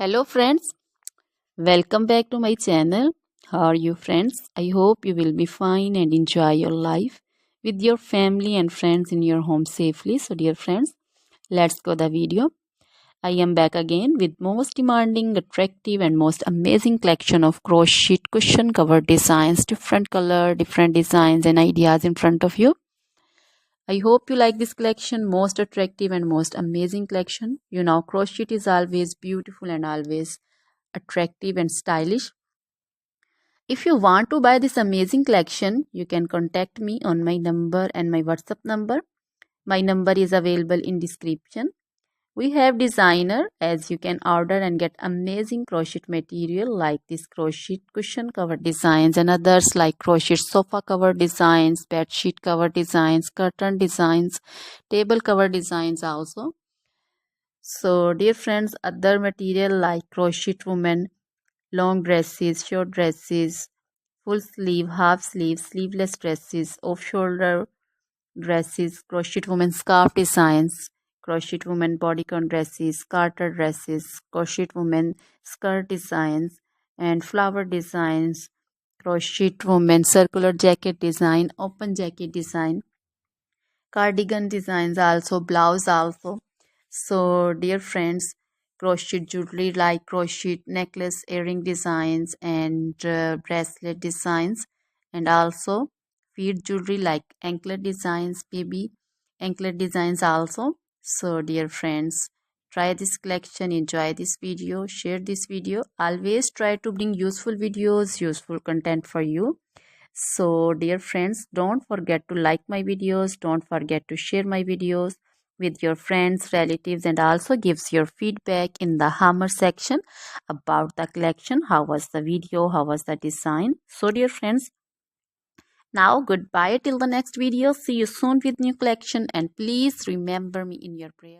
Hello friends, welcome back to my channel. How are you friends? I hope you will be fine and enjoy your life with your family and friends in your home safely. So dear friends, let's go the video. I am back again with most demanding, attractive and most amazing collection of crochet cushion cover designs, different color, different designs and ideas in front of you. I hope you like this collection, most attractive and most amazing collection. You know, crochet is always beautiful and always attractive and stylish. If you want to buy this amazing collection, you can contact me on my number and my WhatsApp number. My number is available in description. We have designer as you can order and get amazing crochet material like this crochet cushion cover designs and others like crochet sofa cover designs, bed sheet cover designs, curtain designs, table cover designs also. So dear friends, other material like crochet women, long dresses, short dresses, full sleeve, half sleeve, sleeveless dresses, off shoulder dresses, crochet women scarf designs, crochet women bodycon dresses, garter dresses, crochet women skirt designs, and flower designs, crochet women circular jacket design, open jacket design, cardigan designs also, blouse also. So dear friends, crochet jewelry like crochet necklace, earring designs and bracelet designs, and also feet jewelry like anklet designs, baby anklet designs also. So dear friends, try this collection, enjoy this video, share this video. Always try to bring useful videos, useful content for you. So dear friends, don't forget to like my videos, don't forget to share my videos with your friends, relatives, and also gives your feedback in the hammer section about the collection. How was the video? How was the design? So dear friends, now goodbye till the next video. See you soon with new collection and please remember me in your prayer.